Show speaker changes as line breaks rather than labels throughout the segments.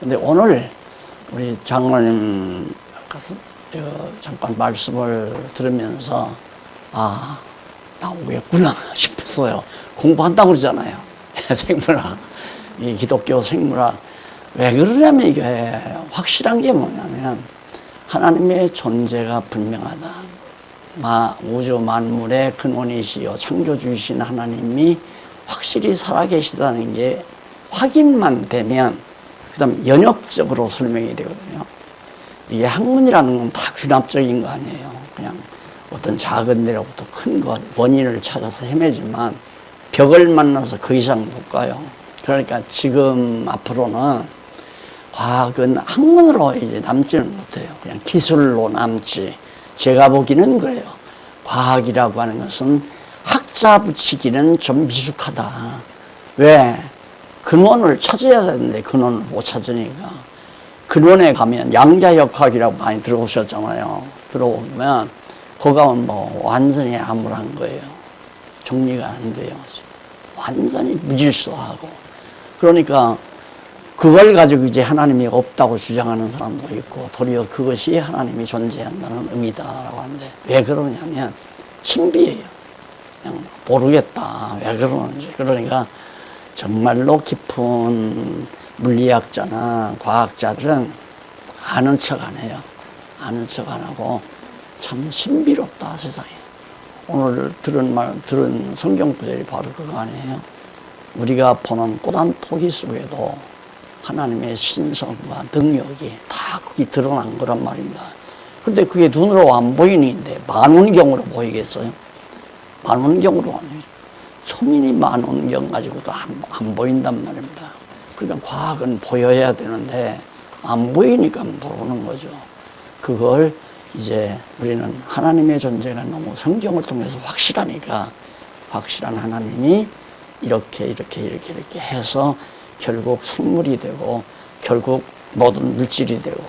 근데 오늘 우리 장로님 잠깐 말씀을 들으면서 나오겠구나 싶었어요. 공부한다고 그러잖아요. 생물학, 이 기독교 생물학. 왜 그러냐면 이게 확실한 게 뭐냐면 하나님의 존재가 분명하다. 우주 만물의 근원이시여 창조주이신 하나님이 확실히 살아계시다는 게 확인만 되면 그 다음 연역적으로 설명이 되거든요. 이게 학문이라는 건 다 귀납적인 거 아니에요. 그냥 어떤 작은 데로부터 큰 것, 원인을 찾아서 헤매지만 벽을 만나서 그 이상 못 가요. 그러니까 지금 앞으로는 과학은 학문으로 이제 남지는 못해요. 그냥 기술로 남지. 제가 보기는 그래요. 과학이라고 하는 것은 학자 붙이기는 좀 미숙하다. 왜? 근원을 찾아야 되는데 근원을 못 찾으니까. 근원에 가면 양자역학이라고 많이 들어보셨잖아요. 들어보면 거기 가면 완전히 암울한 거예요. 정리가 안 돼요. 완전히 무질서하고. 그러니까 그걸 가지고 이제 하나님이 없다고 주장하는 사람도 있고 도리어 그것이 하나님이 존재한다는 의미다라고 하는데 왜 그러냐면 신비해요. 그냥 모르겠다. 왜 그러는지. 그러니까 정말로 깊은 물리학자나 과학자들은 아는 척 안 해요. 아는 척 안 하고 참 신비롭다 세상에. 오늘 들은 성경 구절이 바로 그거 아니에요. 우리가 보는 꽃 한 포기 속에도 하나님의 신성과 능력이 다 거기 드러난 거란 말입니다. 그런데 그게 눈으로 안 보이는데 만원경으로 보이겠어요? 만원경으로 안 보이죠. 초민이 만원경 가지고도 안 보인단 말입니다. 그러니까 과학은 보여야 되는데 안 보이니까 모르는 거죠. 그걸 이제 우리는 하나님의 존재가 너무 성경을 통해서 확실하니까 확실한 하나님이 이렇게 해서 결국 생물이 되고 결국 모든 물질이 되고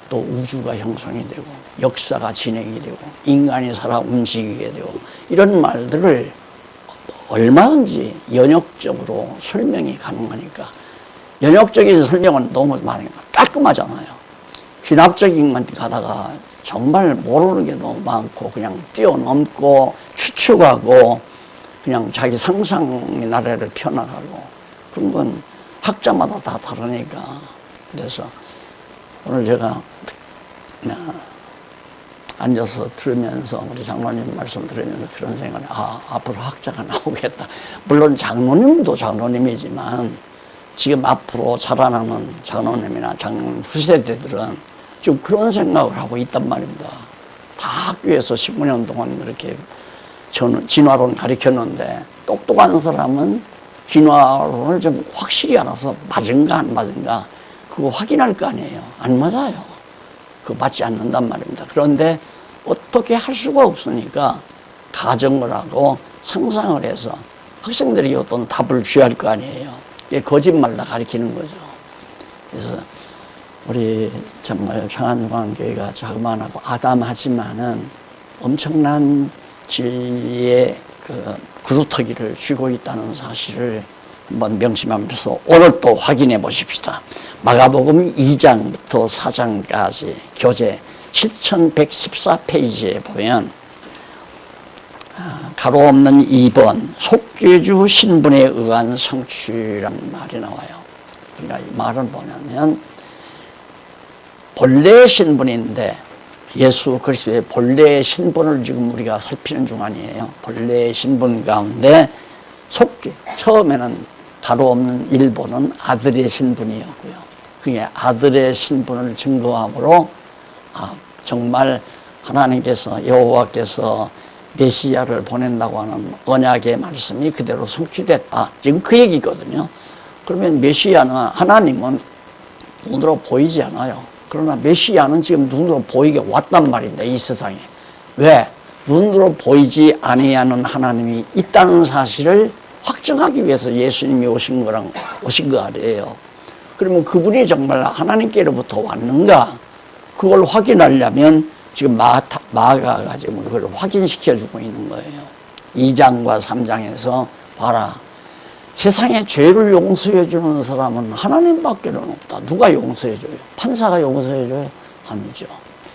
또 우주가 형성이 되고 역사가 진행이 되고 인간이 살아 움직이게 되고 이런 말들을 얼마든지 연역적으로 설명이 가능하니까 연역적인 설명은 너무 많이 깔끔하잖아요. 귀납적인 것 가다가 정말 모르는 게 너무 많고 그냥 뛰어넘고 추측하고 그냥 자기 상상의 나래를 펴나가고 그런 건 학자마다 다 다르니까. 그래서 오늘 제가 앉아서 들으면서 우리 장로님 말씀 들으면서 그런 생각을 앞으로 학자가 나오겠다. 물론 장로님도 장로님이지만 지금 앞으로 자라나는 장로님이나 장로님 후세대들은 지금 그런 생각을 하고 있단 말입니다. 다 학교에서 15년 동안 그렇게 진화론 가르쳤는데 똑똑한 사람은 진화론을 좀 확실히 알아서 맞은가 안 맞은가 그거 확인할 거 아니에요. 안 맞아요. 그거 맞지 않는단 말입니다. 그런데 어떻게 할 수가 없으니까 가정을 하고 상상을 해서 학생들이 어떤 답을 취할 거 아니에요. 이게 거짓말 다 가르치는 거죠. 그래서 우리 정말 청안중앙교회가 자그마하고 아담하지만은 엄청난 진리의 그 구루터기를 쥐고 있다는 사실을 한번 명심하면서 오늘 또 확인해 보십시다. 마가복음 2장부터 4장까지 교재 7114페이지에 보면 가로 없는 2번 속죄주 신분에 의한 성취란 말이 나와요. 그러니까 이 말은 뭐냐면 본래의 신분인데 예수 그리스도의 본래의 신분을 지금 우리가 살피는 중 아니에요. 본래의 신분 가운데 속죄, 처음에는 가로 없는 1번은 아들의 신분이었고요. 그게 아들의 신분을 증거함으로 정말 하나님께서 여호와께서 메시아를 보낸다고 하는 언약의 말씀이 그대로 성취됐다. 지금 그 얘기거든요. 그러면 메시아는 하나님은 눈으로 보이지 않아요. 그러나 메시아는 지금 눈으로 보이게 왔단 말입니다. 이 세상에. 왜? 눈으로 보이지 아니하는 하나님이 있다는 사실을 확증하기 위해서 예수님이 오신 거 아니에요. 그러면 그분이 정말 하나님께로부터 왔는가? 그걸 확인하려면 지금 마가가 지금 그걸 확인시켜주고 있는 거예요. 2장과 3장에서 봐라. 세상에 죄를 용서해 주는 사람은 하나님밖에 없다. 누가 용서해 줘요? 판사가 용서해 줘요? 아니죠.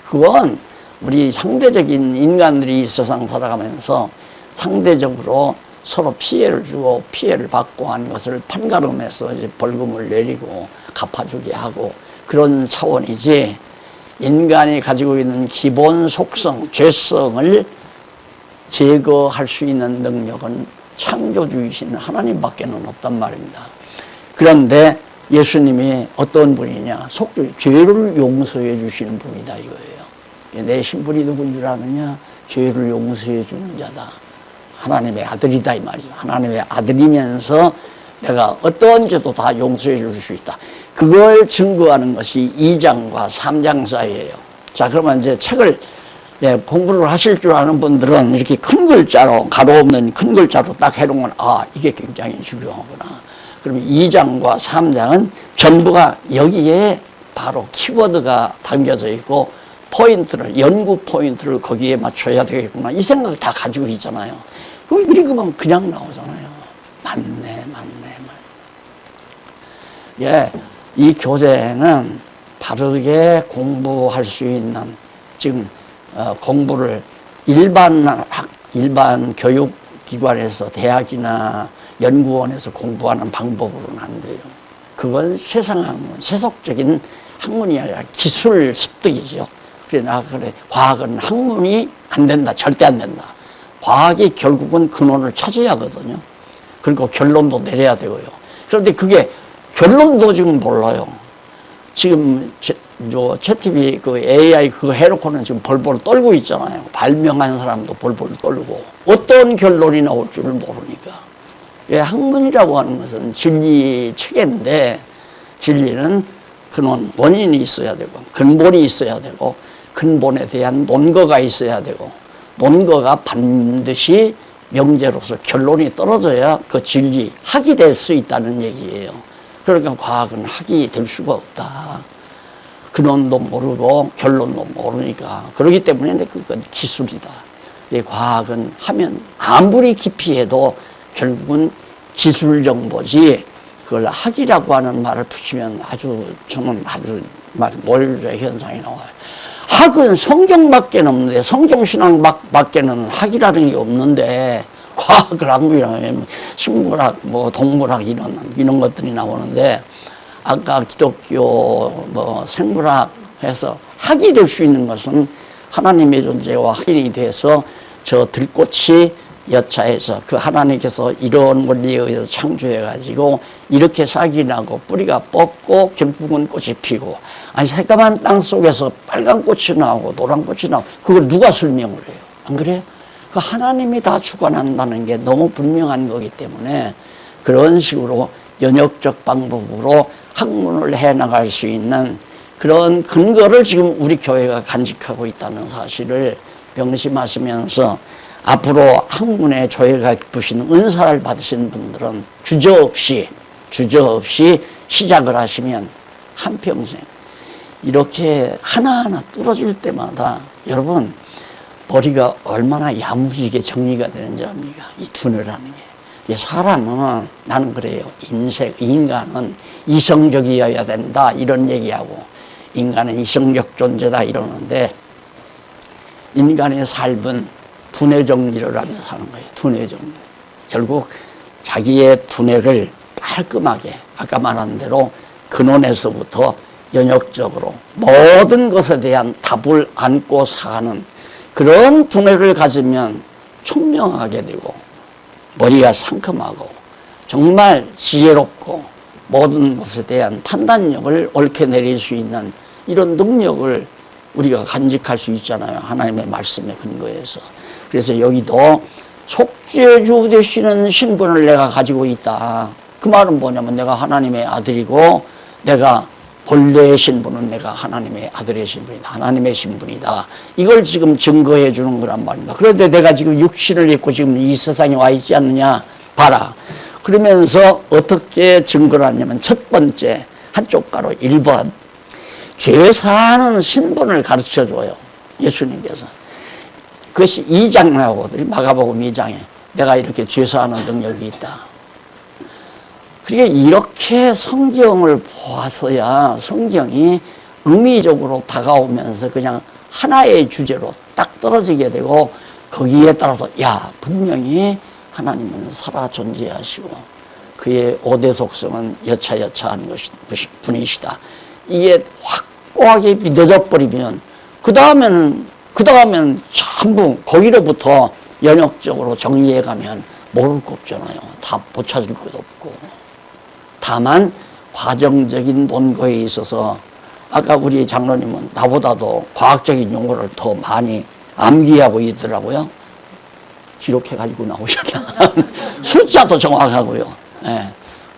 그건 우리 상대적인 인간들이 이 세상 살아가면서 상대적으로 서로 피해를 주고 피해를 받고 하는 것을 판가름해서 이제 벌금을 내리고 갚아주게 하고 그런 차원이지, 인간이 가지고 있는 기본 속성, 죄성을 제거할 수 있는 능력은 창조주이신 하나님밖에 없단 말입니다. 그런데 예수님이 어떤 분이냐? 죄를 용서해 주시는 분이다 이거예요. 내 신분이 누군 줄 아느냐? 죄를 용서해 주는 자다. 하나님의 아들이다 이 말이죠. 하나님의 아들이면서 내가 어떤 죄도 다 용서해 줄 수 있다. 그걸 증거하는 것이 2장과 3장 사이예요. 자, 그러면 이제 책을 공부를 하실 줄 아는 분들은 이렇게 큰 글자로, 가로 없는 큰 글자로 딱 해놓으면 이게 굉장히 중요하구나. 그러면 2장과 3장은 전부가 여기에 바로 키워드가 담겨져 있고 포인트를, 연구 포인트를 거기에 맞춰야 되겠구나. 이 생각 다 가지고 있잖아요. 읽으면 그냥 나오잖아요. 맞네. 예, 이 교재는 바르게 공부할 수 있는, 지금 공부를 일반 교육기관에서, 대학이나 연구원에서 공부하는 방법으로는 안 돼요. 그건 세상 학문, 세속적인 학문이 아니라 기술 습득이죠. 그래, 과학은 학문이 안 된다. 절대 안 된다. 과학이 결국은 근원을 찾아야 하거든요. 그리고 결론도 내려야 되고요. 그런데 그게 결론도 지금 몰라요. 지금 챗TV 그 AI 그거 해놓고는 지금 벌벌 떨고 있잖아요. 발명한 사람도 벌벌 떨고 어떤 결론이 나올 줄을 모르니까. 예, 학문이라고 하는 것은 진리 체계인데, 진리는 근원, 원인이 있어야 되고 근본이 있어야 되고 근본에 대한 논거가 있어야 되고, 논거가 반드시 명제로서 결론이 떨어져야 그 진리, 학이 될 수 있다는 얘기예요. 그러니까 과학은 학이 될 수가 없다. 근원도 모르고 결론도 모르니까. 그렇기 때문에 그건 기술이다. 과학은 하면 아무리 깊이 해도 결국은 기술 정보지, 그걸 학이라고 하는 말을 붙이면 저는 아주 오히려 현상이 나와요. 학은 성경밖에 없는데, 성경신앙밖에는 학이라는 게 없는데, 과학을 학문이라면 식물학, 동물학 이런 것들이 나오는데, 아까 기독교 생물학 해서 학이 될 수 있는 것은 하나님의 존재와 확인이 돼서 저 들꽃이 여차해서 그 하나님께서 이런 원리에 의해서 창조해가지고 이렇게 싹이 나고 뿌리가 뻗고 결국은 꽃이 피고, 아니 새까만 땅 속에서 빨간 꽃이 나오고 노란 꽃이 나오고, 그걸 누가 설명을 해요? 안 그래요? 그 하나님이 다 주관한다는 게 너무 분명한 거기 때문에 그런 식으로 연역적 방법으로 학문을 해나갈 수 있는 그런 근거를 지금 우리 교회가 간직하고 있다는 사실을 명심하시면서, 앞으로 학문에 조예가 깊으신 은사를 받으신 분들은 주저없이 시작을 하시면 한평생 이렇게 하나하나 뚫어질 때마다 여러분 머리가 얼마나 야무지게 정리가 되는지 압니까? 이 두뇌라는 게. 사람은, 나는 그래요. 인간은 이성적이어야 된다 이런 얘기하고, 인간은 이성적 존재다 이러는데, 인간의 삶은 두뇌 정리를 하면서 사는 거예요. 두뇌 정리. 결국 자기의 두뇌를 깔끔하게, 아까 말한 대로 근원에서부터 연역적으로 모든 것에 대한 답을 안고 사는 그런 두뇌를 가지면 총명하게 되고 머리가 상큼하고 정말 지혜롭고 모든 것에 대한 판단력을 옳게 내릴 수 있는 이런 능력을 우리가 간직할 수 있잖아요. 하나님의 말씀에 근거해서. 그래서 여기도 속죄주 되시는 신분을 내가 가지고 있다. 그 말은 뭐냐면 내가 하나님의 아들이고, 내가 본래의 신분은 내가 하나님의 아들의 신분이다. 하나님의 신분이다. 이걸 지금 증거해 주는 거란 말입니다. 그런데 내가 지금 육신을 입고 지금 이 세상에 와 있지 않느냐? 봐라. 그러면서 어떻게 증거를 하냐면, 첫 번째 한쪽 가로 1번 죄사하는 신분을 가르쳐 줘요. 예수님께서. 그것이 2장 나오거든요. 마가복음 2장에 내가 이렇게 죄사하는 능력이 있다. 그러니까 이렇게 성경을 보아서야 성경이 의미적으로 다가오면서 그냥 하나의 주제로 딱 떨어지게 되고, 거기에 따라서 야, 분명히 하나님은 살아 존재하시고 그의 5대 속성은 여차여차한 분이시다. 이게 확고하게 믿어져 버리면 그 다음에는 전부 거기로부터 연역적으로 정리해 가면 모를 거 없잖아요. 다 못 찾을 것도 없고. 다만 과정적인 논거에 있어서 아까 우리 장로님은 나보다도 과학적인 용어를 더 많이 암기하고 있더라고요. 기록해 가지고 나오셨나. 숫자도 정확하고요. 예.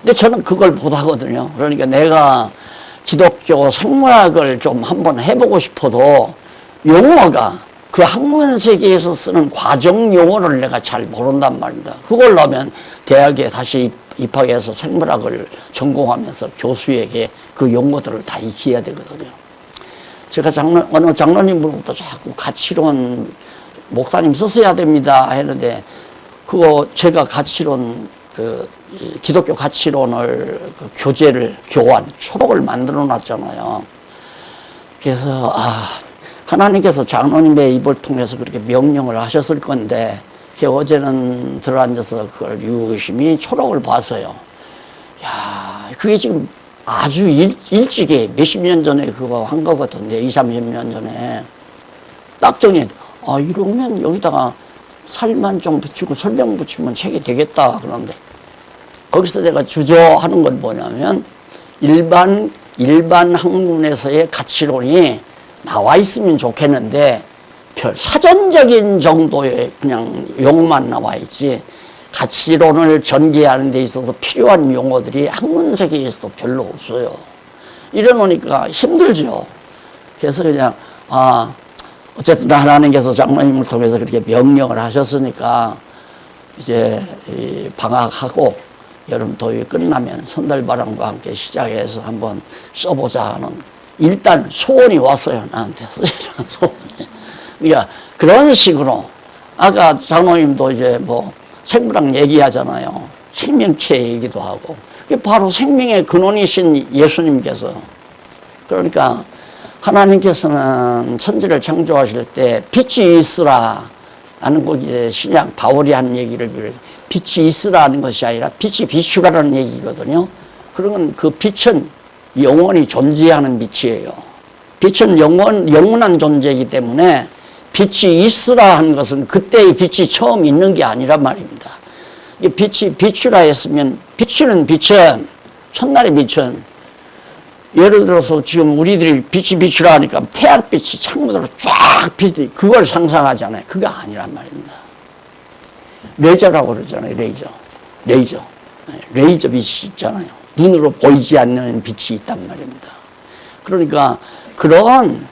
근데 저는 그걸 못하거든요. 그러니까 내가 기독교 생물학을 좀 한번 해보고 싶어도 용어가 그 학문 세계에서 쓰는 과정 용어를 내가 잘 모른단 말입니다. 그걸 하면 대학에 다시 입학해서 생물학을 전공하면서 교수에게 그 용어들을 다 익혀야 되거든요. 제가 어느 장로님으로부터 자꾸 가치론 목사님 쓰셔야 됩니다 했는데, 그거 제가 가치론 기독교 가치론을 교환 초록을 만들어 놨잖아요. 그래서 하나님께서 장로님의 입을 통해서 그렇게 명령을 하셨을 건데, 어제는 들어앉아서 그걸 유심히 초록을 봤어요. 야, 그게 지금 아주 일찍이 몇십 년 전에 그거 한 거거든요. 20, 30년 전에. 딱 정해. 이러면 여기다가 살만 좀 붙이고 설명 붙이면 책이 되겠다. 그런데 거기서 내가 주저하는 건 뭐냐면, 일반 학문에서의 가치론이 나와 있으면 좋겠는데 사전적인 정도의 그냥 용어만 나와 있지, 가치론을 전개하는 데 있어서 필요한 용어들이 학문 세계에서도 별로 없어요. 이러놓으니까 힘들죠. 그래서 그냥 어쨌든 하나님께서 장로님을 통해서 그렇게 명령을 하셨으니까 이제 방학하고 여름 더위 끝나면 선달바람과 함께 시작해서 한번 써보자 하는, 일단 소원이 왔어요. 나한테 쓰시라는 소원이. 그러니까 그런 식으로 아까 장로님도 이제 뭐 생물학 얘기하잖아요. 생명체 얘기도 하고. 그게 바로 생명의 근원이신 예수님께서, 그러니까 하나님께서는 천지를 창조하실 때 빛이 있으라 하는 거, 이제 신약 바울이 한 얘기를 비롯해서 빛이 있으라는 것이 아니라 빛이 비추라는 얘기거든요. 그러면 그 빛은 영원히 존재하는 빛이에요. 빛은 영원한 존재이기 때문에 빛이 있으라 한 것은 그때의 빛이 처음 있는 게 아니란 말입니다. 빛이 비추라 했으면, 빛은 첫날의 빛은, 예를 들어서 지금 우리들이 빛이 비추라 하니까 태양빛이 창문으로 쫙 빛이, 그걸 상상하잖아요. 그게 아니란 말입니다. 레이저라고 그러잖아요. 레이저 빛이 있잖아요. 눈으로 보이지 않는 빛이 있단 말입니다. 그러니까 그런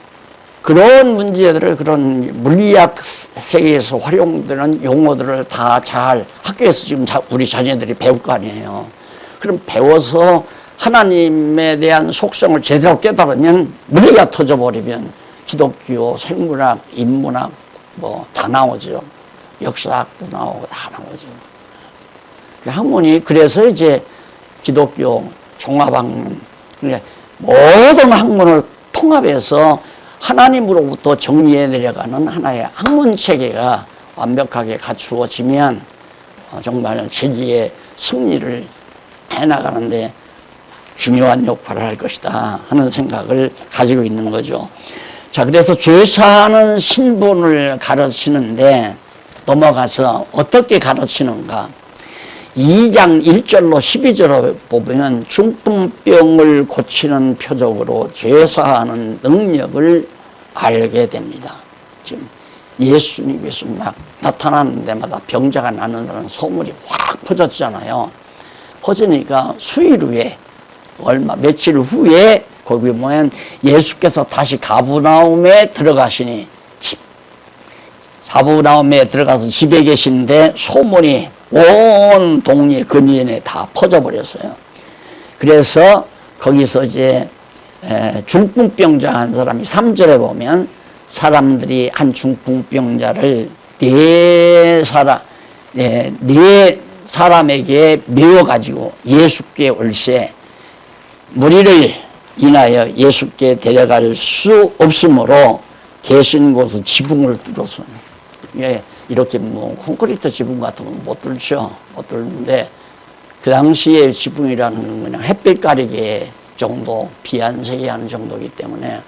문제들을, 그런 물리학 세계에서 활용되는 용어들을 다 잘 학교에서 지금 우리 자녀들이 배울 거 아니에요. 그럼 배워서 하나님에 대한 속성을 제대로 깨달으면, 물리가 터져버리면 기독교, 생물학, 인문학 뭐 다 나오죠. 역사학도 나오고 다 나오죠. 그 학문이, 그래서 이제 기독교 종합학문, 그러니까 모든 학문을 통합해서 하나님으로부터 정리해 내려가는 하나의 학문 체계가 완벽하게 갖추어지면 정말 진리의 승리를 해나가는데 중요한 역할을 할 것이다 하는 생각을 가지고 있는 거죠. 자, 그래서 죄사하는 신분을 가르치는데 넘어가서 어떻게 가르치는가. 2장 1절로 12절을 보면 중풍병을 고치는 표적으로 죄사하는 능력을 알게 됩니다. 지금 예수님께서 막 나타나는 데마다 병자가 낫는다는 소문이 확 퍼졌잖아요. 퍼지니까 수일 후에, 며칠 후에 거기 보면 예수께서 다시 가버나움에 들어가시니, 가버나움에 들어가서 집에 계신데 소문이 온 동네 근인에 다 퍼져버렸어요. 그래서 거기서 이제 중풍병자 한 사람이 3절에 보면 사람들이 한 중풍병자를 네 사람에게 메워가지고 예수께 올세 무리를 인하여 예수께 데려갈 수 없으므로 계신 곳은 지붕을 뚫어서, 예, 이렇게 뭐 콘크리트 지붕 같은 건 못 뚫죠. 못 뚫는데 그 당시에 지붕이라는 건 그냥 햇빛 가리개 정도, 비 안 새게 하는 정도이기 때문에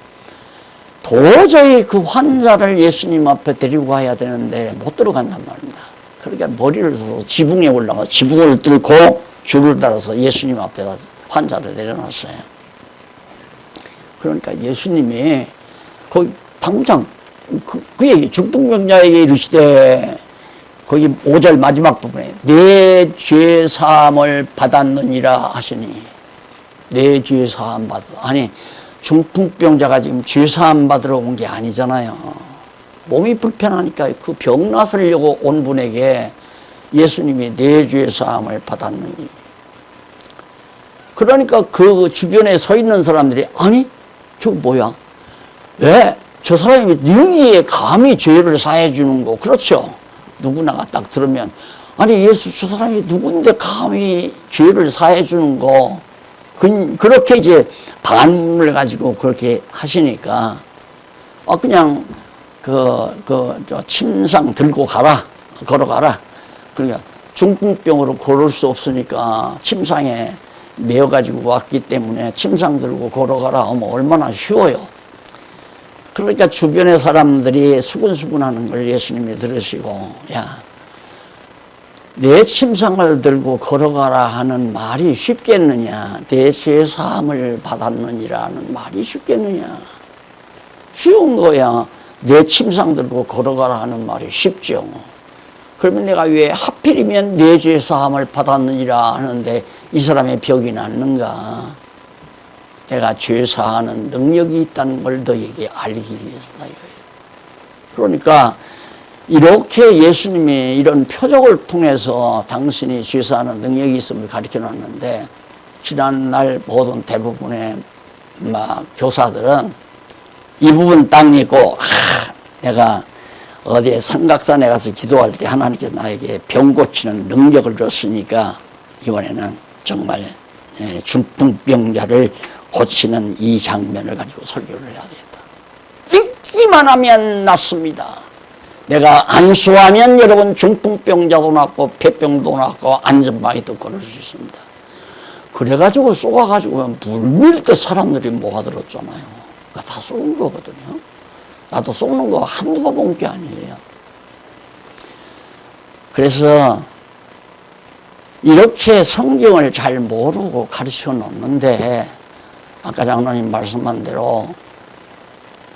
도저히 그 환자를 예수님 앞에 데리고 가야 되는데 못 들어간단 말입니다. 그러니까 머리를 써서 지붕에 올라가 지붕을 뚫고 줄을 달아서 예수님 앞에다 환자를 내려놨어요. 그러니까 예수님이 거기 당장 그에게 중풍병자에게 이르시되 거기 5절 마지막 부분에 내 죄 사함을 받았느니라 하시니, 내 죄 사함 받아, 아니 중풍병자가 지금 죄 사함 받으러 온 게 아니잖아요. 몸이 불편하니까 그 병 나으려고 온 분에게 예수님이 내 죄 사함을 받았느니, 그러니까 그 주변에 서 있는 사람들이 아니 저거 뭐야, 왜 저 사람이 능히에 감히 죄를 사해 주는 거, 그렇죠. 누구나가 딱 들으면 아니 예수 저 사람이 누군데 감히 죄를 사해 주는 거, 그렇게 이제 반문을 가지고 그렇게 하시니까 그냥 저 침상 들고 가라, 걸어가라. 그러니까 중풍병으로 걸을 수 없으니까 침상에 메어 가지고 왔기 때문에 침상 들고 걸어가라 하면 얼마나 쉬워요. 그러니까 주변의 사람들이 수근수근하는 걸 예수님이 들으시고, 야, 내 침상을 들고 걸어가라 하는 말이 쉽겠느냐, 내 죄사함을 받았느니라는 말이 쉽겠느냐, 쉬운 거야. 내 침상 들고 걸어가라 하는 말이 쉽죠. 그러면 내가 왜 하필이면 내 죄사함을 받았느니라 하는데 이 사람의 벽이 낫는가? 내가 죄사하는 능력이 있다는 걸 너에게 알기 위해서다. 그러니까 이렇게 예수님이 이런 표적을 통해서 당신이 죄사하는 능력이 있음을 가르쳐 놨는데, 지난날 모든 대부분의 교사들은 이 부분 딱 읽고, 내가 어디에 삼각산에 가서 기도할 때 하나님께서 나에게 병 고치는 능력을 줬으니까 이번에는 정말 중풍병자를 고치는 이 장면을 가지고 설교를 해야 되겠다. 읽기만 하면 낫습니다. 내가 안수하면 여러분 중풍병자도 낫고 폐병도 낫고 안전방에도 걸을 수 있습니다. 그래가지고 쏘아가지고 물밀듯 사람들이 모아들었잖아요. 그러니까 다 쏘는 거거든요. 나도 쏘는 거 한두 번 본 게 아니에요. 그래서 이렇게 성경을 잘 모르고 가르쳐 놓는데, 아까 장로님 말씀한 대로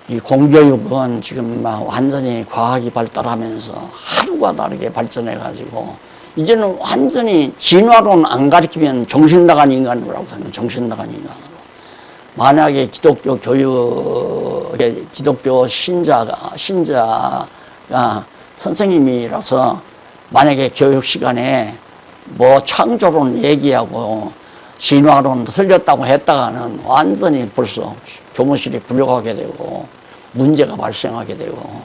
이 공교육은 지금 막 완전히 과학이 발달하면서 하루가 다르게 발전해 가지고 이제는 완전히 진화론 안 가르치면 정신 나간 인간이라고 하면 정신 나간 인간으로, 만약에 기독교 기독교 신자가 선생님이라서 만약에 교육 시간에 뭐 창조론 얘기하고 진화론 틀렸다고 했다가는 완전히 벌써 교무실이 불려가게 되고 문제가 발생하게 되고,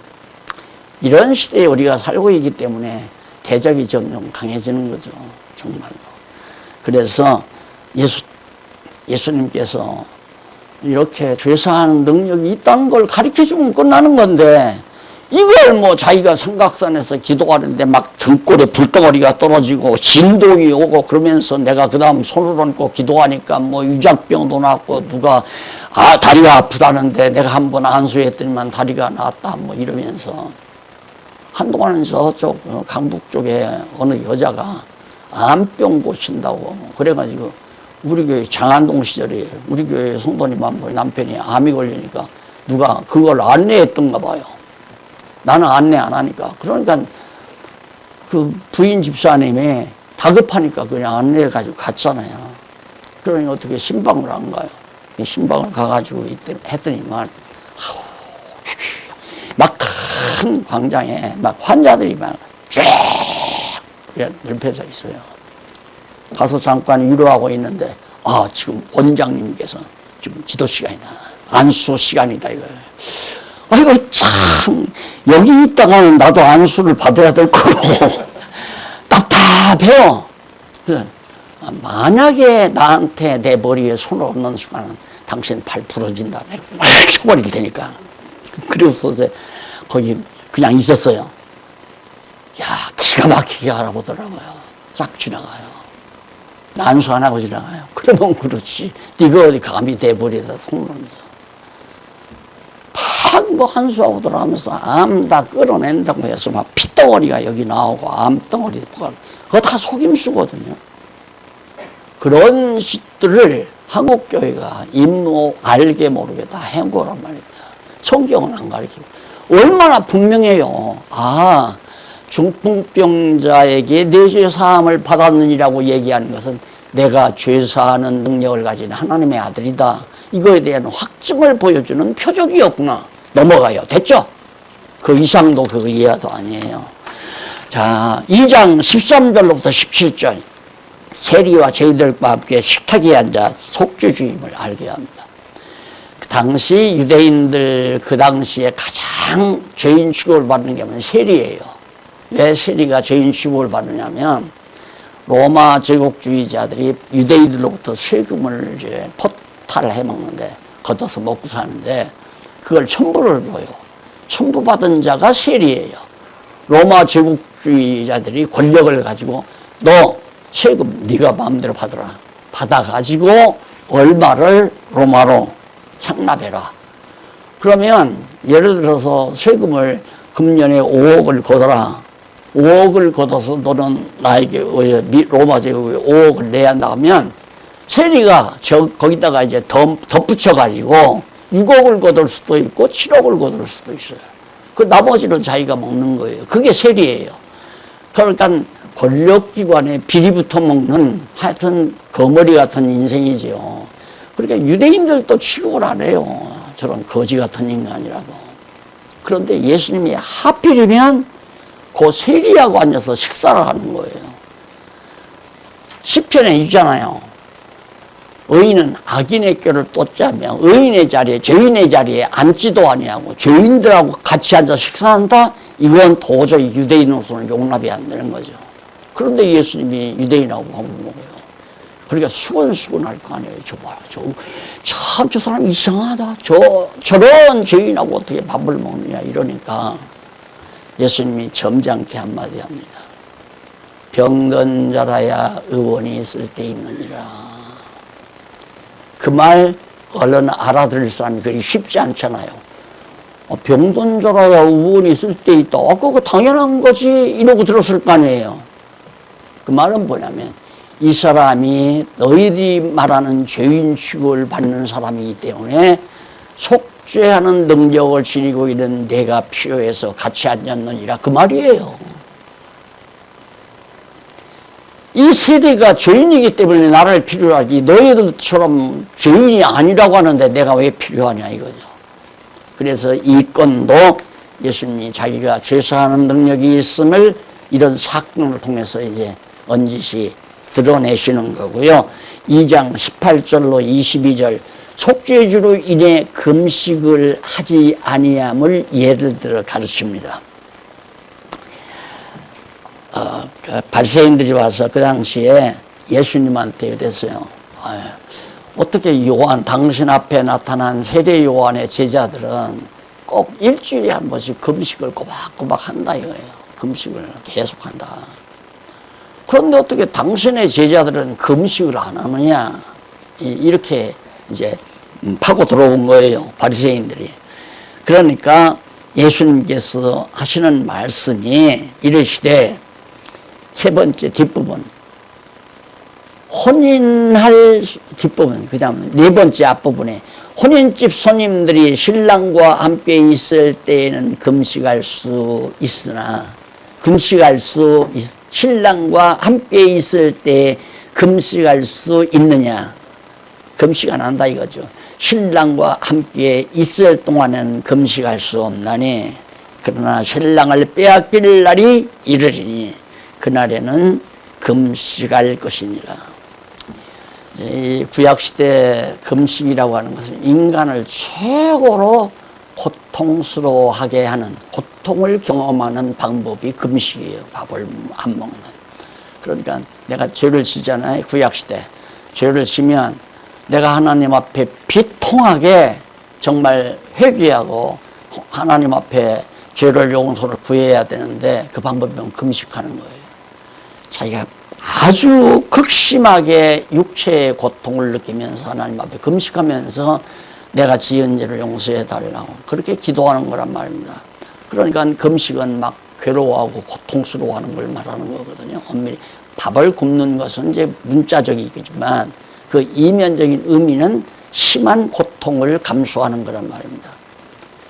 이런 시대에 우리가 살고 있기 때문에 대적이 점점 강해지는 거죠. 정말로. 그래서 예수님께서 이렇게 죄사하는 능력이 있다는 걸 가르쳐주면 끝나는 건데, 이걸 뭐 자기가 삼각산에서 기도하는데 막 등골에 불덩어리가 떨어지고 진동이 오고 그러면서 내가 그 다음 손을 얹고 기도하니까 뭐 유장병도 낫고, 누가 다리가 아프다는데 내가 한번 안수했더니만 다리가 나았다 뭐 이러면서, 한동안은 저쪽 강북 쪽에 어느 여자가 암병 고친다고 그래가지고 우리 교회 장안동 시절에 우리 교회 성도님 한 분이 남편이 암이 걸리니까 누가 그걸 안내했던가 봐요. 나는 안내 안 하니까. 그러니까 그 부인 집사님이 다급하니까 그냥 안내해가지고 갔잖아요. 그러니 어떻게 신방을 안 가요. 신방을 가가지고 했더니만 막 큰 광장에 막 환자들이 막 쫙 넓혀져 있어요. 가서 잠깐 위로하고 있는데, 지금 원장님께서 지금 기도 시간이다, 안수 시간이다 이거예요. 아이고 참, 여기 있다가는 나도 안수를 받아야 될 거고 답답해요. 그래서 만약에 나한테 내 머리에 손을 얹는 순간은 당신 팔 부러진다. 내가 막 쳐버릴 테니까. 그리고서 이제 거기 그냥 있었어요. 야, 기가 막히게 알아보더라고요. 싹 지나가요. 난수 안 하고 지나가요. 그러면 그렇지. 네가 어디 감히 내 머리에다 손을 얹어. 팍 뭐 한수하고 들어가면서 암 다 끌어낸다고 해서 막 피덩어리가 여기 나오고 암덩어리 그거 다 속임수거든요. 그런 짓들을 한국교회가 알게 모르게 다 한 거란 말입니다. 성경은 안 가르치고. 얼마나 분명해요. 아, 중풍병자에게 내 죄 사함을 받았느니라고 얘기하는 것은 내가 죄 사하는 능력을 가진 하나님의 아들이다. 이거에 대한 확증을 보여주는 표적이었구나. 넘어가요. 됐죠? 그 이상도 그거 이하도 아니에요. 자, 2장 13절로부터 17절. 세리와 저희들과 함께 식탁에 앉아 속죄주임을 알게 합니다. 그 당시 유대인들 그 당시에 가장 죄인 취급을 받는 게 뭐냐면 세리예요. 왜 세리가 죄인 취급을 받느냐면 로마 제국주의자들이 유대인들로부터 세금을 이제 포탈해 먹는데 걷어서 먹고 사는데 그걸 첨부를 줘요. 첨부받은 자가 세리예요. 로마 제국주의자들이 권력을 가지고 너 세금 네가 마음대로 받아라. 받아가지고 얼마를 로마로 상납해라. 그러면 예를 들어서 세금을 금년에 5억을 걷어라. 5억을 걷어서 너는 나에게 로마 제국에 5억을 내야 한다면 세리가 거기다가 이제 덧붙여가지고 6억을 거둘 수도 있고 7억을 거둘 수도 있어요. 그 나머지는 자기가 먹는 거예요. 그게 세리예요. 그러니까 권력기관에 비리부터 먹는 하여튼 거머리 같은 인생이죠. 그러니까 유대인들도 취급을 안 해요. 저런 거지 같은 인간이라고. 그런데 예수님이 하필이면 그 세리하고 앉아서 식사를 하는 거예요. 시편에 있잖아요. 의인은 악인의 꾀를 쫓자며 의인의 자리에 죄인의 자리에 앉지도 아니하고 죄인들하고 같이 앉아 식사한다? 이건 도저히 유대인으로서는 용납이 안 되는 거죠. 그런데 예수님이 유대인하고 밥을 먹어요. 그러니까 수근수근할 거 아니에요. 참 저 사람 이상하다. 저런 죄인하고 어떻게 밥을 먹느냐 이러니까 예수님이 점잖게 한마디 합니다. 병든 자라야 의원이 있을 때 있느니라. 그 말 얼른 알아들을 사람이 그리 쉽지 않잖아요. 병든 자라야 의원이 있을 때 있다. 그거 당연한 거지 이러고 들었을 거 아니에요. 그 말은 뭐냐면 이 사람이 너희들이 말하는 죄인 취급을 받는 사람이기 때문에 속죄하는 능력을 지니고 있는 내가 필요해서 같이 앉았느니라 그 말이에요. 이 세대가 죄인이기 때문에 나를 필요로 하지 너희들처럼 죄인이 아니라고 하는데 내가 왜 필요하냐 이거죠. 그래서 이 건도 예수님이 자기가 죄사하는 능력이 있음을 이런 사건을 통해서 이제 언지시 드러내시는 거고요. 2장 18절로 22절 속죄주로 인해 금식을 하지 아니함을 예를 들어 가르칩니다. 바리새인들이 와서 그 당시에 예수님한테 그랬어요. 어떻게 요한 당신 앞에 나타난 세례 요한의 제자들은 꼭 일주일에 한 번씩 금식을 꼬박꼬박 한다 이거예요. 금식을 계속한다. 그런데 어떻게 당신의 제자들은 금식을 안 하느냐 이렇게 이제 파고 들어온 거예요. 바리새인들이. 그러니까 예수님께서 하시는 말씀이 이르시되 세 번째 뒷부분 혼인할 뒷부분 그 다음 네 번째 앞부분에 혼인집 손님들이 신랑과 함께 있을 때에는 금식할 수 있으나 신랑과 함께 있을 때 금식할 수 있느냐 금식 안 한다 이거죠. 신랑과 함께 있을 동안은 금식할 수 없나니 그러나 신랑을 빼앗길 날이 이르리니 그날에는 금식할 것이니라. 이 구약시대 금식이라고 하는 것은 인간을 최고로 고통스러워하게 하는 고통을 경험하는 방법이 금식이에요. 밥을 안 먹는. 그러니까 내가 죄를 지잖아요. 구약시대. 죄를 지면 내가 하나님 앞에 비통하게 정말 회개하고 하나님 앞에 죄를 용서를 구해야 되는데 그 방법은 금식하는 거예요. 자기가 아주 극심하게 육체의 고통을 느끼면서 하나님 앞에 금식하면서 내가 지은 죄를 용서해 달라고 그렇게 기도하는 거란 말입니다. 그러니까 금식은 막 괴로워하고 고통스러워하는 걸 말하는 거거든요. 엄밀히 밥을 굶는 것은 이제 문자적이겠지만 그 이면적인 의미는 심한 고통을 감수하는 거란 말입니다.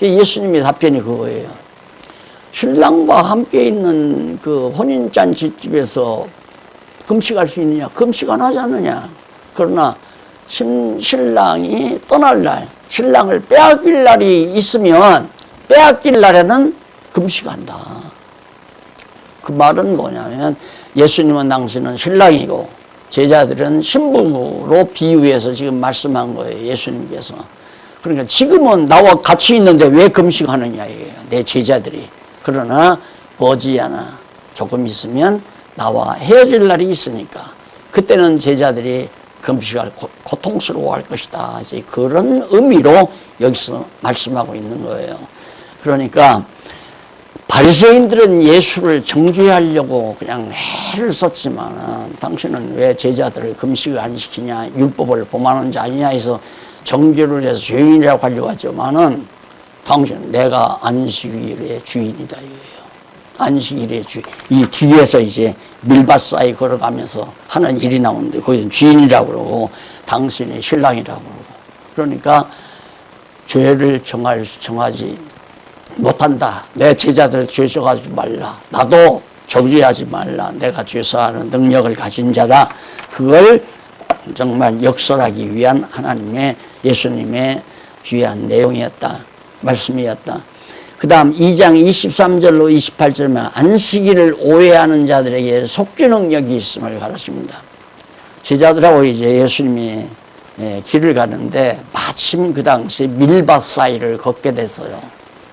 예수님의 답변이 그거예요. 신랑과 함께 있는 그 혼인잔치집에서 금식할 수 있느냐? 금식 안 하지 않느냐? 그러나 신랑이 떠날 날, 신랑을 빼앗길 날이 있으면 빼앗길 날에는 금식한다. 그 말은 뭐냐면 예수님은 당신은 신랑이고 제자들은 신부로 비유해서 지금 말씀한 거예요. 예수님께서. 그러니까 지금은 나와 같이 있는데 왜 금식하느냐 이게요. 내 제자들이. 그러나 머지않아 조금 있으면 나와 헤어질 날이 있으니까 그때는 제자들이 금식할 고통스러워할 것이다. 이제 그런 의미로 여기서 말씀하고 있는 거예요. 그러니까 바리새인들은 예수를 정죄하려고 그냥 해를 썼지만 당신은 왜 제자들을 금식을 안 시키냐, 율법을 범하는 자 아니냐 해서 정죄를 해서 죄인이라고 하려고 하지만은 당신은 내가 안식일의 주인이다 이거예요. 안식일의 주인. 이 뒤에서 이제 밀밭 사이 걸어가면서 하는 일이 나오는데 거기서 주인이라고 그러고 당신이 신랑이라고 그러고 그러니까 죄를 정하지 못한다. 내 제자들 죄서하지 말라. 나도 정죄하지 말라. 내가 죄사하는 능력을 가진 자다. 그걸 정말 역설하기 위한 하나님의 예수님의 귀한 내용이었다. 말씀이었다. 그 다음 2장 23절로 28절에 안식일을 오해하는 자들에게 속죄 능력이 있음을 가르칩니다. 제자들하고 이제 예수님이 길을 가는데 마침 그 당시 밀밭 사이를 걷게 됐어요.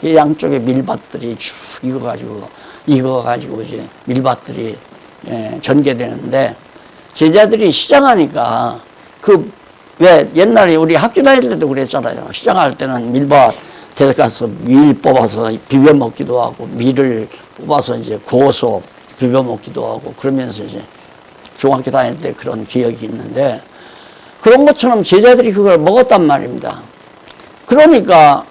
양쪽에 밀밭들이 쭉 익어가지고 이제 밀밭들이 전개되는데 제자들이 시장하니까 왜 옛날에 우리 학교 다닐 때도 그랬잖아요. 시장할 때는 밀밭 데려가서 밀 뽑아서 비벼 먹기도 하고 밀을 뽑아서 이제 구워서 비벼 먹기도 하고 그러면서 이제 중학교 다닐 때 그런 기억이 있는데 그런 것처럼 제자들이 그걸 먹었단 말입니다. 그러니까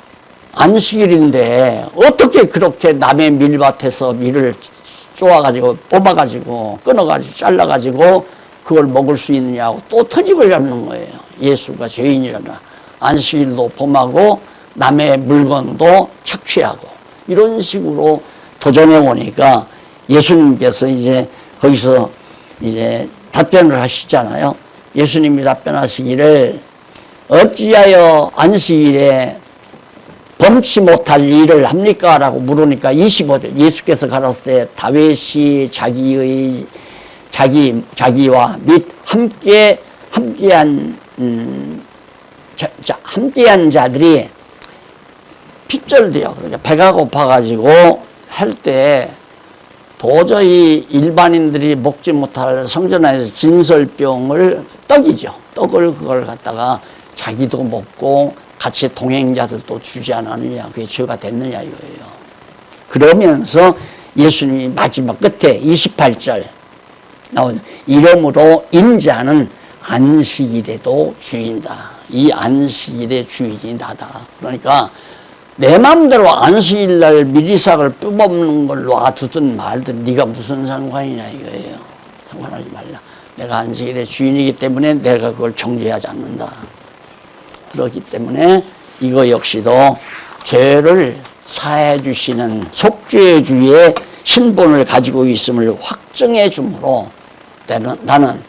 안식일인데 어떻게 그렇게 남의 밀밭에서 밀을 쪼아가지고 뽑아가지고 끊어가지고 잘라가지고 그걸 먹을 수 있느냐고 또 터집을 잡는 거예요. 예수가 죄인이라나 안식일도 범하고 남의 물건도 착취하고 이런 식으로 도전해 오니까 예수님께서 이제 거기서 이제 답변을 하시잖아요. 예수님이 답변하시기를 어찌하여 안식일에 범치 못할 일을 합니까? 라고 물으니까 25절 예수께서 가라사대 때 다윗이 자기와 및 함께한 자들이 핍절돼요. 그러니까 배가 고파가지고 할 때 도저히 일반인들이 먹지 못할 성전 안에서 진설병을 떡을 그걸 갖다가 자기도 먹고 같이 동행자들도 주지 않았느냐. 그게 죄가 됐느냐 이거예요. 그러면서 예수님이 마지막 끝에 28절 나오죠. 이러므로 인자는 안식일에도 주인이다. 이 안식일의 주인이 나다. 그러니까 내 마음대로 안식일 날 미리삭을 뽑아먹는 걸 놔두든 말든 네가 무슨 상관이냐 이거예요. 상관하지 말라. 내가 안식일의 주인이기 때문에 내가 그걸 정죄하지 않는다. 그렇기 때문에 이거 역시도 죄를 사해 주시는 속죄주의 신분을 가지고 있음을 확증해 주므로 나는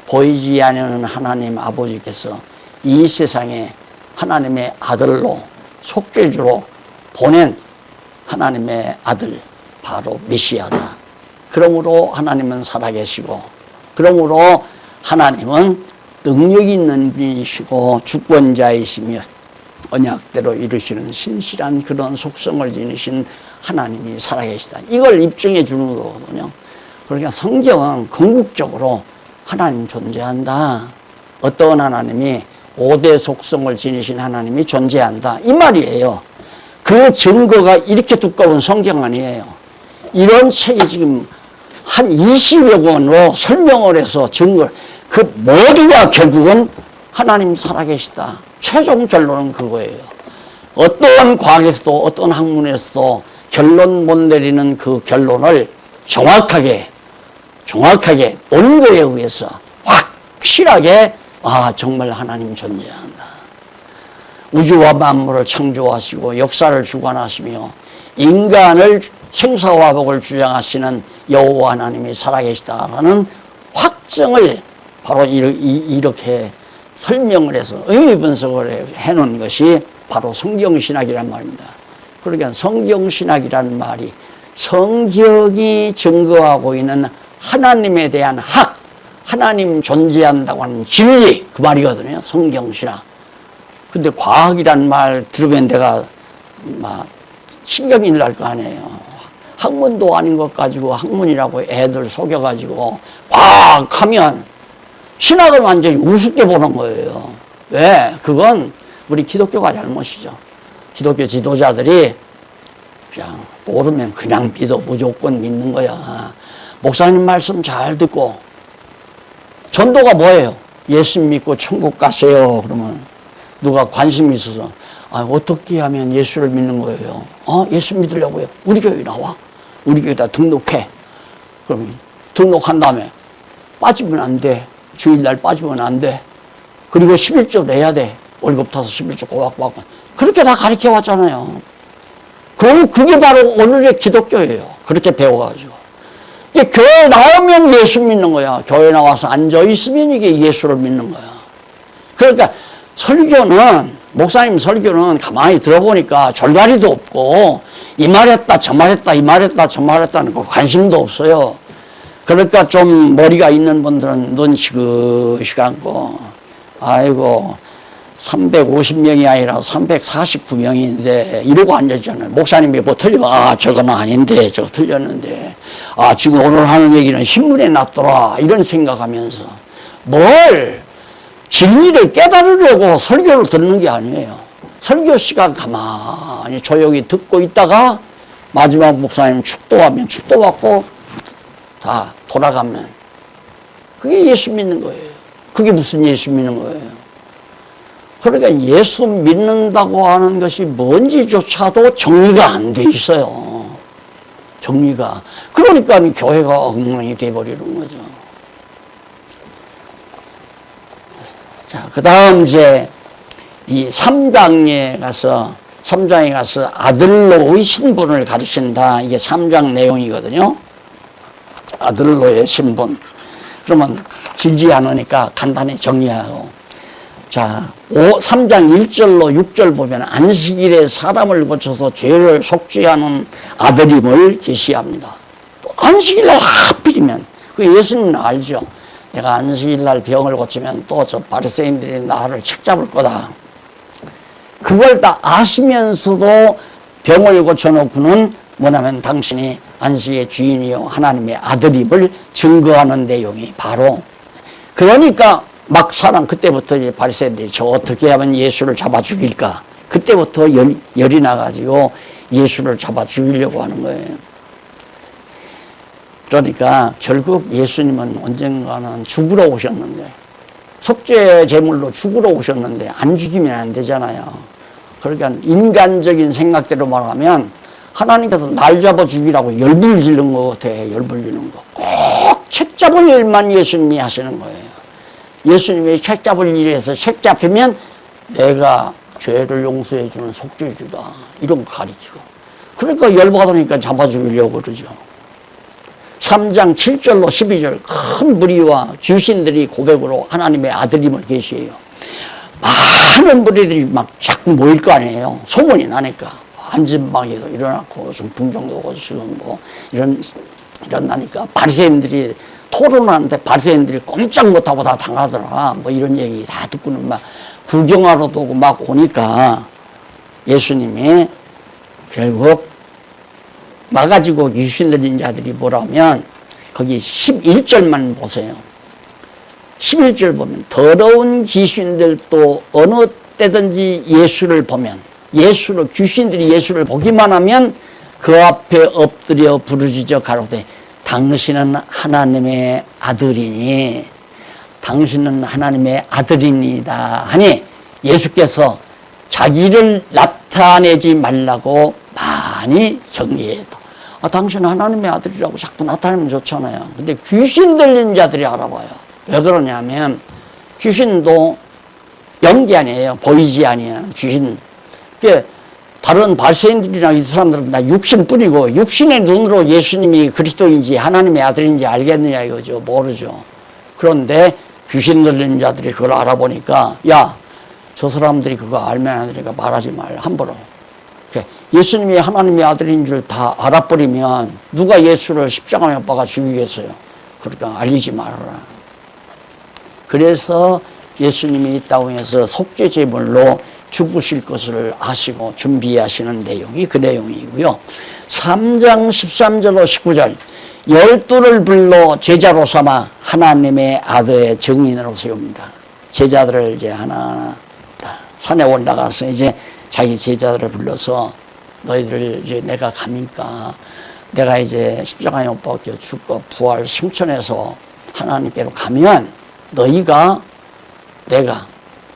보이지 않는 하나님 아버지께서 이 세상에 하나님의 아들로 속죄주로 보낸 하나님의 아들 바로 메시아다. 그러므로 하나님은 살아계시고 그러므로 하나님은 능력 있는 분이시고 주권자이시며 언약대로 이루시는 신실한 그런 속성을 지니신 하나님이 살아계시다. 이걸 입증해 주는 거거든요. 그러니까 성경은 궁극적으로 하나님 존재한다. 어떤 하나님이 5대 속성을 지니신 하나님이 존재한다. 이 말이에요. 그 증거가 이렇게 두꺼운 성경 아니에요. 이런 책이 지금 한 20여 권으로 설명을 해서 증거를, 그 모두가 결국은 하나님 살아계시다. 최종 결론은 그거예요. 어떠한 과학에서도 어떤 학문에서도 결론 못 내리는 그 결론을 정확하게 논거에 의해서 확실하게 정말 하나님 존재한다. 우주와 만물을 창조하시고 역사를 주관하시며 인간을 생사화복을 주장하시는 여호와 하나님이 살아계시다라는 확증을 바로 이렇게 설명을 해서 의미 분석을 해놓은 것이 바로 성경신학이란 말입니다. 그러니까 성경신학이라는 말이 성경이 증거하고 있는 하나님에 대한 하나님 존재한다고 하는 진리, 그 말이거든요. 성경신학. 근데 과학이란 말 들으면 내가 막 신경이 날 거 아니에요. 학문도 아닌 것 가지고 학문이라고 애들 속여가지고 과학하면 신학을 완전히 우습게 보는 거예요. 왜? 그건 우리 기독교가 잘못이죠. 기독교 지도자들이 그냥 모르면 그냥 믿어, 무조건 믿는 거야. 목사님 말씀 잘 듣고, 전도가 뭐예요? 예수 믿고 천국 가세요. 그러면 누가 관심이 있어서 어떻게 하면 예수를 믿는 거예요? 예수 믿으려고요. 우리 교회 나와. 우리 교회에다 등록해. 그럼 등록한 다음에 빠지면 안 돼. 주일날 빠지면 안 돼. 그리고 11조 내야 돼. 월급 타서 11조 꼬박꼬박. 그렇게 다 가르쳐 왔잖아요. 그게 바로 오늘의 기독교예요. 그렇게 배워가지고. 이게 교회 나오면 예수 믿는 거야. 교회 나와서 앉아있으면 이게 예수를 믿는 거야. 그러니까 설교는, 목사님 설교는 가만히 들어보니까 졸다리도 없고, 이 말했다, 저 말했다, 이 말했다, 저 말했다는 거 관심도 없어요. 그러니까 좀 머리가 있는 분들은 눈 시그시 감고, 아이고, 350명이 아니라 349명인데 이러고 앉아있잖아요. 목사님이 뭐 틀리면 저거는 아닌데 저거 틀렸는데 지금 오늘 하는 얘기는 신문에 났더라 이런 생각하면서 뭘 진리를 깨달으려고 설교를 듣는 게 아니에요. 설교 시간 가만히 조용히 듣고 있다가 마지막 목사님 축도하면 축도받고 다 돌아가면 그게 예수 믿는 거예요. 그게 무슨 예수 믿는 거예요. 그러니까 예수 믿는다고 하는 것이 뭔지조차도 정리가 안 돼 있어요. 정리가. 그러니까 교회가 엉망이 돼버리는 거죠. 자, 그 다음 이제 이 3장에 가서 아들로의 신분을 가르친다. 이게 3장 내용이거든요. 아들로의 신분. 그러면 길지 않으니까 간단히 정리하고. 자, 3장 1절로 6절 보면 안식일에 사람을 고쳐서 죄를 속죄하는 아들임을 계시합니다. 또 안식일날 하필이면, 그 예수님은 알죠. 내가 안식일날 병을 고치면 또 저 바리새인들이 나를 책잡을 거다. 그걸 다 아시면서도 병을 고쳐놓고는 뭐냐면 당신이 안식의 주인이요 하나님의 아들임을 증거하는 내용이 바로, 그러니까 막 그때부터 이제 바리새인들이 저 어떻게 하면 예수를 잡아 죽일까? 그때부터 열이 나가지고 예수를 잡아 죽이려고 하는 거예요. 그러니까 결국 예수님은 언젠가는 죽으러 오셨는데, 속죄 제물로 죽으러 오셨는데 안 죽이면 안 되잖아요. 그러니까 인간적인 생각대로 말하면 하나님께서 날 잡아 죽이라고 열불지는 것 같아. 열불지는 거. 꼭 책 잡을 일만 예수님이 하시는 거예요. 예수님이 책 잡을 일에서 책 잡히면 내가 죄를 용서해 주는 속죄주다. 이런 거 가리키고. 그러니까 열받으니까 잡아 죽이려고 그러죠. 3장 7절로 12절 큰 무리와 귀신들이 고백으로 하나님의 아들임을 계시해요. 많은 무리들이 막 자꾸 모일 거 아니에요. 소문이 나니까. 안진방에도 일어났고 무슨 분경도 오고 지금 뭐 이런다니까 바리새인들이 토론하는데 바리새인들이 꼼짝 못하고 다 당하더라. 뭐 이런 얘기 다 듣고는 막 구경하러도 오고 막 오니까 예수님이 결국 막아지고 귀신 들린 자들이 뭐라면 거기 11절만 보세요. 11절 보면 더러운 귀신들도 어느 때든지 예수를 보면 귀신들이 예수를 보기만 하면 그 앞에 엎드려 부르짖어 가로되 당신은 하나님의 아들이니 당신은 하나님의 아들이니다 하니 예수께서 자기를 나타내지 말라고 많이 경계했다. 당신은 하나님의 아들이라고 자꾸 나타내면 좋잖아요. 근데 귀신 들린 자들이 알아봐요. 왜 그러냐면 귀신도 연기 아니에요. 보이지 아니에요. 귀신. 다른 바리새인들이나 이 사람들은 다 육신뿐이고 육신의 눈으로 예수님이 그리스도인지 하나님의 아들인지 알겠느냐 이거죠. 모르죠. 그런데 귀신 들린 자들이 그걸 알아보니까 야, 저 사람들이 그거 알면 안 되니까 말하지 말 함부로. 예수님이 하나님의 아들인 줄 다 알아버리면 누가 예수를 십자가에 못 박아 죽이겠어요. 그러니까 알리지 말아라. 그래서 예수님이 이 땅에서 속죄제물로 죽으실 것을 아시고 준비하시는 내용이 그 내용이고요. 3장 13절로 19절 12를 불러 제자로 삼아 하나님의 아들의 증인으로 세웁니다. 제자들을 이제 하나하나 산에 올라가서 이제 자기 제자들을 불러서 너희들 이제 내가 가니까 내가 이제 십자가에 못 박혀 죽고 부활 승천해서 하나님께로 가면 너희가 내가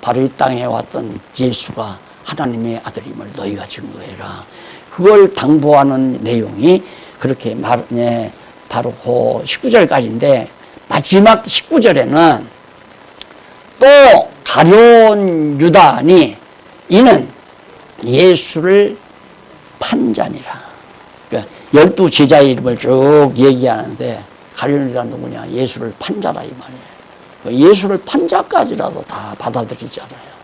바로 이 땅에 왔던 예수가 하나님의 아들임을 너희가 증거해라. 그걸 당부하는 내용이 그렇게 바로 그 19절까지인데 마지막 19절에는 또 가룟 유다니 이는 예수를 판 자니라. 그러니까 12 제자의 이름을 쭉 얘기하는데 가룟 유다 누구냐? 예수를 판 자라 이 말이에요. 예수를 판 자까지라도 다 받아들이잖아요.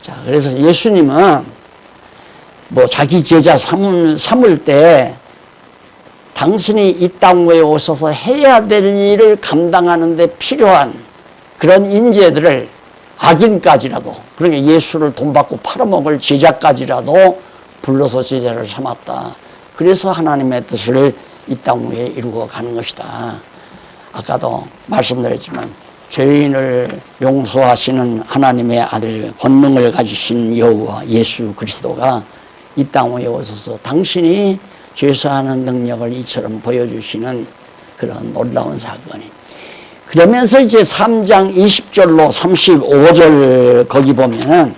자, 그래서 예수님은 뭐 자기 제자 삼을 때 당신이 이 땅에 오셔서 해야 될 일을 감당하는 데 필요한 그런 인재들을 악인까지라도 그러니까 예수를 돈 받고 팔아먹을 제자까지라도 불러서 제자를 삼았다. 그래서 하나님의 뜻을 이 땅 위에 이루어 가는 것이다. 아까도 말씀드렸지만 죄인을 용서하시는 하나님의 아들 권능을 가지신 여호와 예수 그리스도가 이 땅 위에 오셔서 당신이 죄사하는 능력을 이처럼 보여주시는 그런 놀라운 사건이. 그러면서 이제 3장 20절로 35절 거기 보면은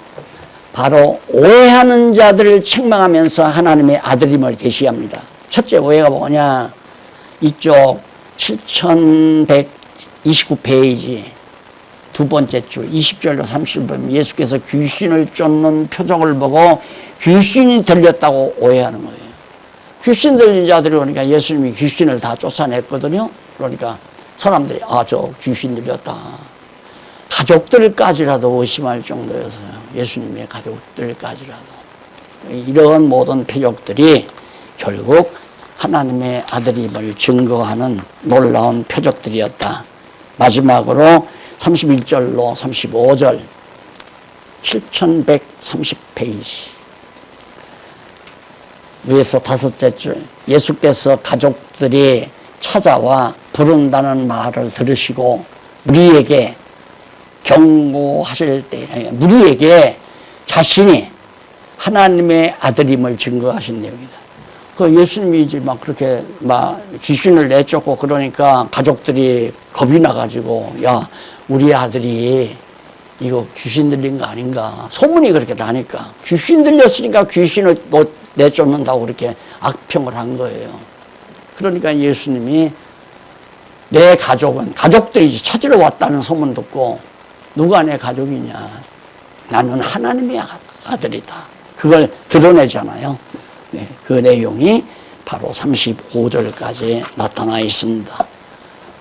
바로 오해하는 자들을 책망하면서 하나님의 아들임을 계시합니다. 첫째 오해가 뭐냐? 이쪽 7129페이지 두 번째 줄 20절로 30절 보면 예수께서 귀신을 쫓는 표적을 보고 귀신이 들렸다고 오해하는 거예요. 귀신 들린 자들이 오니까 예수님이 귀신을 다 쫓아냈거든요. 그러니까 사람들이 저 귀신 들렸다. 가족들까지라도 의심할 정도였어요. 예수님의 가족들까지라도. 이런 모든 표적들이 결국 하나님의 아들임을 증거하는 놀라운 표적들이었다. 마지막으로 31절로 35절 7130페이지 위에서 다섯째 줄 예수께서 가족들이 찾아와 부른다는 말을 들으시고 무리에게 경고하실 때 무리에게 자신이 하나님의 아들임을 증거하신 내용이다. 그 예수님이 이제 막 그렇게 막 귀신을 내쫓고 그러니까 가족들이 겁이 나가지고 야 우리 아들이 이거 귀신 들린 거 아닌가 소문이 그렇게 나니까 귀신 들렸으니까 귀신을 내쫓는다고 그렇게 악평을 한 거예요. 그러니까 예수님이 내 가족은 가족들이 찾으러 왔다는 소문 듣고 누가 내 가족이냐 나는 하나님의 아들이다. 그걸 드러내잖아요. 네, 그 내용이 바로 35절까지 나타나 있습니다.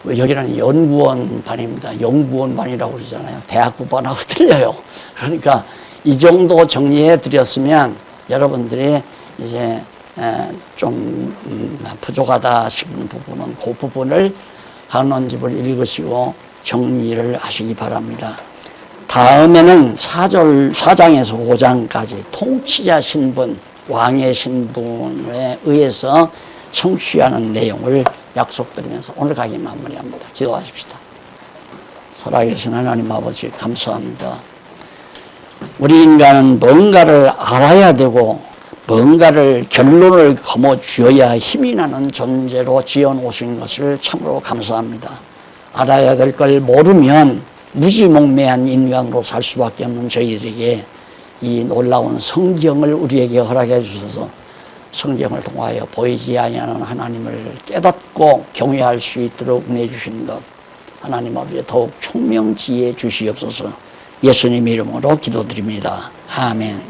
여기는 연구원 반입니다. 연구원 반이라고 그러잖아요. 대학부 반하고 틀려요. 그러니까 이 정도 정리해 드렸으면 여러분들이 이제 좀 부족하다 싶은 부분은 그 부분을 한원집을 읽으시고 정리를 하시기 바랍니다. 다음에는 4장에서 5장까지 통치자 신분, 왕의 신분에 의해서 성취하는 내용을 약속드리면서 오늘 강의 마무리합니다. 기도하십시다. 살아계신 하나님 아버지 감사합니다. 우리 인간은 뭔가를 알아야 되고 뭔가를 결론을 거머쥐어야 힘이 나는 존재로 지어놓으신 것을 참으로 감사합니다. 알아야 될 걸 모르면 무지몽매한 인간으로 살 수밖에 없는 저희들에게 이 놀라운 성경을 우리에게 허락해 주셔서 성경을 통하여 보이지 아니하는 하나님을 깨닫고 경외할 수 있도록 은혜 주신 것 하나님 아버지 더욱 총명지혜 주시옵소서. 예수님 이름으로 기도드립니다. 아멘.